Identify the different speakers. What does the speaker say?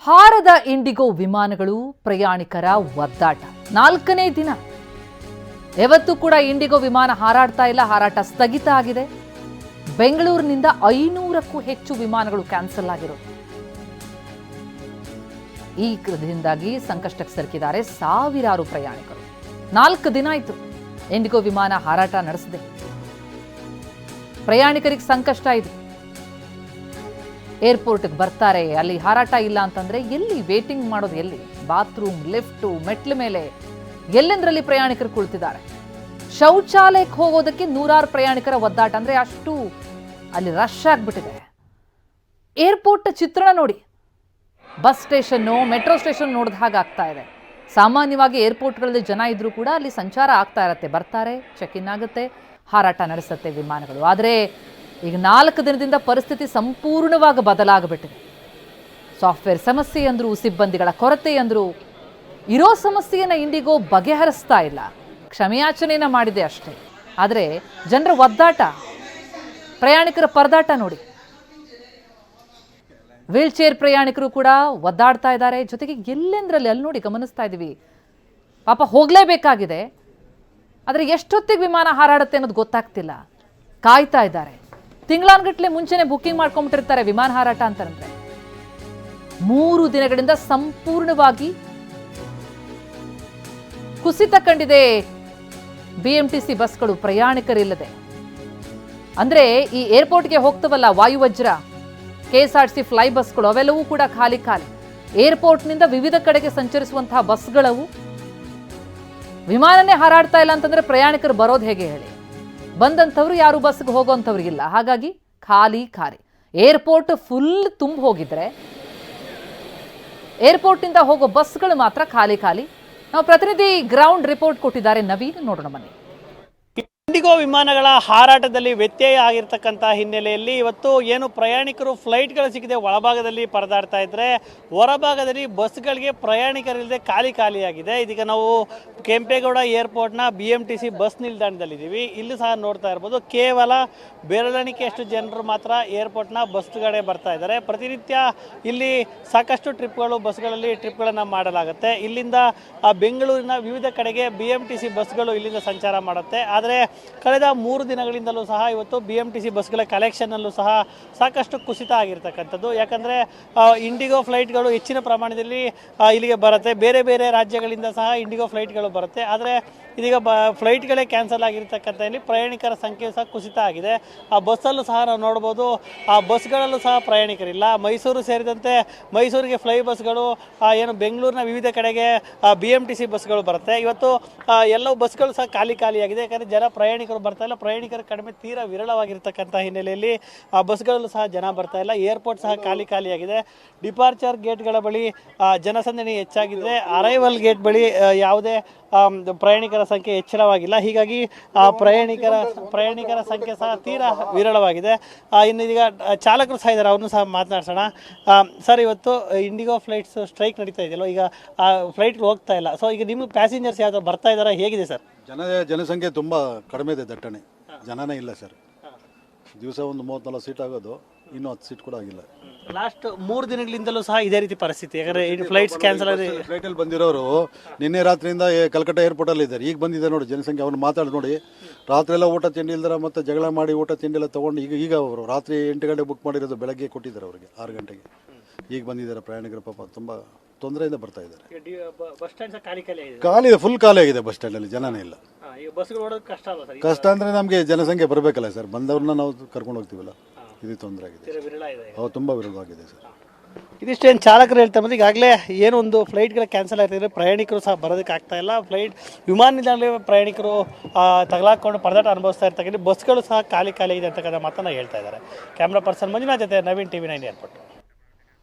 Speaker 1: ಹಾರದ IndiGo ವಿಮಾನಗಳು ಪ್ರಯಾಣಿಕರ ಒದ್ದಾಟ 4ನೇ ದಿನ. ಯಾವತ್ತೂ ಕೂಡ ಇಂಡಿಗೋ ವಿಮಾನ ಹಾರಾಡ್ತಾ ಇಲ್ಲ, ಹಾರಾಟ ಸ್ಥಗಿತ ಆಗಿದೆ. ಬೆಂಗಳೂರಿನಿಂದ 500ಕ್ಕೂ ಹೆಚ್ಚು ವಿಮಾನಗಳು ಕ್ಯಾನ್ಸಲ್ ಆಗಿರೋದು. ಈ ಕೃತಿಯಿಂದಾಗಿ ಸಂಕಷ್ಟಕ್ಕೆ ಸಿಲುಕಿದ್ದಾರೆ ಸಾವಿರಾರು ಪ್ರಯಾಣಿಕರು. 4 ದಿನ ಆಯಿತು ಇಂಡಿಗೋ ವಿಮಾನ ಹಾರಾಟ ನಡೆಸಿದೆ. ಪ್ರಯಾಣಿಕರಿಗೆ ಸಂಕಷ್ಟ ಇದೆ. ಏರ್ಪೋರ್ಟ್ಗೆ ಬರ್ತಾರೆ, ಅಲ್ಲಿ ಹಾರಾಟ ಇಲ್ಲ ಅಂತಂದ್ರೆ ಎಲ್ಲಿ ವೇಟಿಂಗ್ ಮಾಡೋದು, ಎಲ್ಲಿ ಬಾತ್ರೂಮ್, ಲಿಫ್ಟು, ಮೆಟ್ಲ ಮೇಲೆ ಎಲ್ಲೆಂದರಲ್ಲಿ ಪ್ರಯಾಣಿಕರು ಕುಳಿತಿದ್ದಾರೆ. ಶೌಚಾಲಯಕ್ಕೆ ಹೋಗೋದಕ್ಕೆ ನೂರಾರು ಪ್ರಯಾಣಿಕರ ಒದ್ದಾಟ. ಅಂದ್ರೆ ಅಷ್ಟು ಅಲ್ಲಿ ರಶ್ ಆಗಿಬಿಟ್ಟಿದೆ. ಏರ್ಪೋರ್ಟ್ ಚಿತ್ರಣ ನೋಡಿ, ಬಸ್ ಸ್ಟೇಷನ್ನು, ಮೆಟ್ರೋ ಸ್ಟೇಷನ್ ನೋಡಿದ ಹಾಗೆ ಆಗ್ತಾ ಇದೆ. ಸಾಮಾನ್ಯವಾಗಿ ಏರ್ಪೋರ್ಟ್ಗಳಲ್ಲಿ ಜನ ಇದ್ರೂ ಕೂಡ ಅಲ್ಲಿ ಸಂಚಾರ ಆಗ್ತಾ ಇರತ್ತೆ, ಬರ್ತಾರೆ, ಚೆಕ್ ಇನ್ ಆಗುತ್ತೆ, ಹಾರಾಟ ನಡೆಸುತ್ತೆ ವಿಮಾನಗಳು. ಆದರೆ ಈಗ 4 ದಿನದಿಂದ ಪರಿಸ್ಥಿತಿ ಸಂಪೂರ್ಣವಾಗಿ ಬದಲಾಗಿಬಿಟ್ಟಿದೆ. ಸಾಫ್ಟ್ವೇರ್ ಸಮಸ್ಯೆ ಅಂದ್ರು, ಸಿಬ್ಬಂದಿಗಳ ಕೊರತೆ ಅಂದ್ರು, ಇರೋ ಸಮಸ್ಯೆಯನ್ನು ಇಂಡಿಗೋ ಬಗೆಹರಿಸ್ತಾ ಇಲ್ಲ. ಕ್ಷಮೆಯಾಚನೆಯನ್ನ ಮಾಡಿದೆ ಅಷ್ಟೇ. ಆದರೆ ಜನರ ಒದ್ದಾಟ, ಪ್ರಯಾಣಿಕರ ಪರದಾಟ ನೋಡಿ. ವೀಲ್ ಚೇರ್ ಪ್ರಯಾಣಿಕರು ಕೂಡ ಒದ್ದಾಡ್ತಾ ಇದ್ದಾರೆ. ಜೊತೆಗೆ ಎಲ್ಲೆಂದ್ರಲ್ಲಿ ಅಲ್ಲಿ ನೋಡಿ ಗಮನಿಸ್ತಾ ಇದ್ದೀವಿ, ಪಾಪ ಹೋಗಲೇಬೇಕಾಗಿದೆ, ಆದರೆ ಎಷ್ಟೊತ್ತಿಗೆ ವಿಮಾನ ಹಾರಾಡುತ್ತೆ ಅನ್ನೋದು ಗೊತ್ತಾಗ್ತಿಲ್ಲ. ಕಾಯ್ತಾ ಇದ್ದಾರೆ. ತಿಂಗಳಾನ್ಗಟ್ಲೆ ಮುಂಚೆನೆ ಬುಕ್ಕಿಂಗ್ ಮಾಡ್ಕೊಂಡ್ಬಿಟ್ಟಿರ್ತಾರೆ ವಿಮಾನ ಹಾರಾಟ ಅಂತಂದ್ರೆ. 3 ದಿನಗಳಿಂದ ಸಂಪೂರ್ಣವಾಗಿ ಕುಸಿತ ಕಂಡಿದೆ BMTC ಬಸ್ಗಳು ಪ್ರಯಾಣಿಕರಿಲ್ಲದೆ. ಅಂದ್ರೆ ಈ ಏರ್ಪೋರ್ಟ್ಗೆ ಹೋಗ್ತವಲ್ಲ ವಾಯುವಜ್ರ, KSRTC ಫ್ಲೈ ಬಸ್ಗಳು, ಅವೆಲ್ಲವೂ ಕೂಡ ಖಾಲಿ. ಏರ್ಪೋರ್ಟ್ನಿಂದ ವಿವಿಧ ಕಡೆಗೆ ಸಂಚರಿಸುವಂತಹ ಬಸ್ಗಳವು ವಿಮಾನನೇ ಹಾರಾಡ್ತಾ ಇಲ್ಲ ಅಂತಂದ್ರೆ ಪ್ರಯಾಣಿಕರು ಬರೋದು ಹೇಗೆ ಹೇಳಿ? ಬಂದಂಥವ್ರು ಯಾರು ಬಸ್ಗೆ ಹೋಗೋಂಥವ್ರಿಗಿಲ್ಲ. ಹಾಗಾಗಿ ಖಾಲಿ. ಏರ್ಪೋರ್ಟ್ ಫುಲ್ ತುಂಬ ಹೋಗಿದ್ರೆ ಏರ್ಪೋರ್ಟ್ನಿಂದ ಹೋಗೋ ಬಸ್ಗಳು ಮಾತ್ರ ಖಾಲಿ. ನಾವು ಪ್ರತಿನಿಧಿ ಗ್ರೌಂಡ್ ರಿಪೋರ್ಟ್ ಕೊಟ್ಟಿದ್ದಾರೆ, ನವೀನ್, ನೋಡೋಣ ಬನ್ನಿ.
Speaker 2: ಇಂಡಿಗೋ ವಿಮಾನಗಳ ಹಾರಾಟದಲ್ಲಿ ವ್ಯತ್ಯಯ ಆಗಿರ್ತಕ್ಕಂಥ ಹಿನ್ನೆಲೆಯಲ್ಲಿ ಇವತ್ತು ಏನು ಪ್ರಯಾಣಿಕರು ಫ್ಲೈಟ್ಗಳು ಸಿಗದೆ ಒಳಭಾಗದಲ್ಲಿ ಪರದಾಡ್ತಾ ಇದ್ರೆ, ಹೊರಭಾಗದಲ್ಲಿ ಬಸ್ಗಳಿಗೆ ಪ್ರಯಾಣಿಕರಿಲ್ಲದೆ ಖಾಲಿಯಾಗಿದೆ. ಇದೀಗ ನಾವು ಕೆಂಪೇಗೌಡ ಏರ್ಪೋರ್ಟ್ನ BMTC ಬಸ್ ನಿಲ್ದಾಣದಲ್ಲಿದ್ದೀವಿ. ಇಲ್ಲಿ ಸಹ ನೋಡ್ತಾ ಇರ್ಬೋದು, ಕೇವಲ ಬೆರಳೆಣಿಕೆಯಷ್ಟು ಜನರು ಮಾತ್ರ ಏರ್ಪೋರ್ಟ್ನ ಬಸ್ಗಳೇ ಬರ್ತಾ ಇದ್ದಾರೆ. ಪ್ರತಿನಿತ್ಯ ಇಲ್ಲಿ ಸಾಕಷ್ಟು ಟ್ರಿಪ್ಗಳು, ಬಸ್ಗಳಲ್ಲಿ ಟ್ರಿಪ್ಗಳನ್ನು ಮಾಡಲಾಗುತ್ತೆ. ಇಲ್ಲಿಂದ ಬೆಂಗಳೂರಿನ ವಿವಿಧ ಕಡೆಗೆ BMTC ಬಸ್ಗಳು ಇಲ್ಲಿಂದ ಸಂಚಾರ ಮಾಡುತ್ತೆ. ಆದರೆ ಕಳೆದ 3 ದಿನಗಳಿಂದಲೂ ಸಹ ಇವತ್ತು BMTC ಬಸ್ಗಳ ಕಲೆಕ್ಷನ್ನಲ್ಲೂ ಸಹ ಸಾಕಷ್ಟು ಕುಸಿತ ಆಗಿರ್ತಕ್ಕಂಥದ್ದು. ಯಾಕಂದರೆ ಇಂಡಿಗೋ ಫ್ಲೈಟ್ಗಳು ಹೆಚ್ಚಿನ ಪ್ರಮಾಣದಲ್ಲಿ ಇಲ್ಲಿಗೆ ಬರುತ್ತೆ. ಬೇರೆ ರಾಜ್ಯಗಳಿಂದ ಸಹ ಇಂಡಿಗೋ ಫ್ಲೈಟ್ಗಳು ಬರುತ್ತೆ. ಆದರೆ ಇದೀಗ ಫ್ಲೈಟ್ಗಳೇ ಕ್ಯಾನ್ಸಲ್ ಆಗಿರ್ತಕ್ಕಂಥ ಇಲ್ಲಿ ಪ್ರಯಾಣಿಕರ ಸಂಖ್ಯೆ ಸಹ ಕುಸಿತ ಆಗಿದೆ. ಆ ಬಸ್ಸಲ್ಲೂ ಸಹ ನಾವು ನೋಡ್ಬೋದು, ಆ ಬಸ್ಗಳಲ್ಲೂ ಸಹ ಪ್ರಯಾಣಿಕರಿಲ್ಲ. ಮೈಸೂರು ಸೇರಿದಂತೆ ಮೈಸೂರಿಗೆ ಫ್ಲೈ ಬಸ್ಗಳು, ಏನು ಬೆಂಗಳೂರಿನ ವಿವಿಧ ಕಡೆಗೆ BMTC ಬಸ್ಗಳು ಬರುತ್ತೆ. ಇವತ್ತು ಎಲ್ಲವೂ ಬಸ್ಗಳು ಸಹ ಖಾಲಿಯಾಗಿದೆ. ಯಾಕಂದರೆ ಪ್ರಯಾಣಿಕರು ಬರ್ತಾ ಇಲ್ಲ, ಪ್ರಯಾಣಿಕರ ಕಡಿಮೆ, ತೀರಾ ವಿರಳವಾಗಿರ್ತಕ್ಕಂಥ ಹಿನ್ನೆಲೆಯಲ್ಲಿ ಆ ಬಸ್ಗಳಲ್ಲೂ ಸಹ ಜನ ಬರ್ತಾ ಇಲ್ಲ. ಏರ್ಪೋರ್ಟ್ ಸಹ ಖಾಲಿಯಾಗಿದೆ. ಡಿಪಾರ್ಚರ್ ಗೇಟ್ಗಳ ಬಳಿ ಜನಸಂದಣಿ ಹೆಚ್ಚಾಗಿದ್ರೆ, ಅರೈವಲ್ ಗೇಟ್ ಬಳಿ ಯಾವುದೇ ಪ್ರಯಾಣಿಕರ ಸಂಖ್ಯೆ ಹೆಚ್ಚಳವಾಗಿಲ್ಲ. ಹೀಗಾಗಿ ಪ್ರಯಾಣಿಕರ ಸಂಖ್ಯೆ ಸಹ ತೀರಾ ವಿರಳವಾಗಿದೆ. ಇನ್ನು ಇದೀಗ ಚಾಲಕರು ಸಹ ಇದ್ದಾರೆ, ಅವ್ರನ್ನೂ ಸಹ ಮಾತನಾಡ್ಸೋಣ. ಸರ್, ಇವತ್ತು ಇಂಡಿಗೋ ಫ್ಲೈಟ್ಸ್ ಸ್ಟ್ರೈಕ್ ನಡೀತಾ ಇದೆಯಲ್ಲ, ಈಗ ಫ್ಲೈಟ್ ಹೋಗ್ತಾ ಇಲ್ಲ. ಸೊ ಈಗ ನಿಮ್ಮ ಪ್ಯಾಸೆಂಜರ್ಸ್ ಯಾವ್ದು ಬರ್ತಾ ಇದ್ದಾರೆ, ಹೇಗಿದೆ ಸರ್?
Speaker 3: ಜನಸಂಖ್ಯೆ ತುಂಬ ಕಡಿಮೆ ಇದೆ, ದಟ್ಟಣೆ ಜನನೇ ಇಲ್ಲ ಸರ್. ದಿವಸ ಒಂದು 34 ಸೀಟ್ ಆಗೋದು, ಇನ್ನೂ 10 ಸೀಟ್ ಕೂಡ ಆಗಿಲ್ಲ.
Speaker 2: ಲಾಸ್ಟ್ 3 ದಿನಗಳಿಂದಲೂ ಸಹ ಇದೇ ರೀತಿ ಪರಿಸ್ಥಿತಿ. ಯಾಕಂದ್ರೆ ಫ್ಲೈಟ್ಸ್ ಕ್ಯಾನ್ಸಲ್ ಆಗಿ
Speaker 3: ಫ್ಲೈಟಲ್ಲಿ ಬಂದಿರೋರು ನಿನ್ನೆ ರಾತ್ರಿಯಿಂದ ಕಲ್ಕಟ್ಟ ಏರ್ಪೋರ್ಟಲ್ಲಿ ಇದ್ದಾರೆ. ಈಗ ಬಂದಿದ್ದಾರೆ ನೋಡಿ ಜನಸಂಖ್ಯೆ. ಅವ್ರು ಮಾತಾಡಿ ನೋಡಿ, ರಾತ್ರಿ ಎಲ್ಲ ಊಟ ತಿಂಡಿ ಇಲ್ದಾರ ಮತ್ತೆ ಜಗಳ ಮಾಡಿ ಊಟ ತಿಂಡಿ ಎಲ್ಲ ತೊಗೊಂಡು ಈಗ ಅವರು ರಾತ್ರಿ 8 ಗಂಟೆಗೆ ಬುಕ್ ಮಾಡಿರೋದು ಬೆಳಗ್ಗೆ ಕೊಟ್ಟಿದ್ದಾರೆ ಅವರಿಗೆ 6 ಗಂಟೆಗೆ. ಈಗ ಬಂದಿದ್ದಾರೆ ಪ್ರಯಾಣಿಕರು. ಪಾಪ ತುಂಬ ತೊಂದರೆಯಿಂದ ಬರ್ತಾ ಇದ್ದಾರೆ.
Speaker 2: ಬಸ್ ಸ್ಟ್ಯಾಂಡ್
Speaker 3: ಖಾಲಿ ಇದೆ, ಫುಲ್ ಖಾಲಿ ಆಗಿದೆ ಬಸ್ ಸ್ಟ್ಯಾಂಡಲ್ಲಿ, ಜನನೇ ಇಲ್ಲ. ಕಷ್ಟ ಅಂದರೆ ನಮಗೆ ಜನಸಂಖ್ಯೆ ಬರಬೇಕಲ್ಲ ಸರ್, ಬಂದವ್ರನ್ನ ನಾವು ಕರ್ಕೊಂಡು ಹೋಗ್ತೀವಲ್ಲ, ಇದು ತೊಂದರೆ ಆಗಿದೆ. ತುಂಬ ವಿರಳವಾಗಿದೆ ಸರ್.
Speaker 2: ಇದಿಷ್ಟೇನು ಚಾಲಕರು ಹೇಳ್ತಾ ಬಂದು, ಈಗಾಗಲೇ ಏನೋ ಒಂದು ಫ್ಲೈಟ್ಗಳ ಕ್ಯಾನ್ಸಲ್ ಆಗ್ತಿದ್ರೆ ಪ್ರಯಾಣಿಕರು ಸಹ ಬರೋದಕ್ಕೆ ಆಗ್ತಾ ಇಲ್ಲ. ವಿಮಾನ ನಿಲ್ದಾಣದಲ್ಲಿ ಪ್ರಯಾಣಿಕರು ತಗಲಾಕೊಂಡು ಪರದಾಟ ಅನುಭವಿಸ್ತಾ ಇರ್ತಕ್ಕಂಥ ಬಸ್ಗಳು ಸಹ ಖಾಲಿ ಇದೆ ಅಂತಕ್ಕಂಥ ಮಾತನ್ನು ಹೇಳ್ತಾ ಇದ್ದಾರೆ. ಕ್ಯಾಮ್ರಾ ಪರ್ಸನ್ ಮಂಜುನಾಥ್ ಜೊತೆ ನವೀನ್, TV9 ಏರ್ಪೋರ್ಟ್.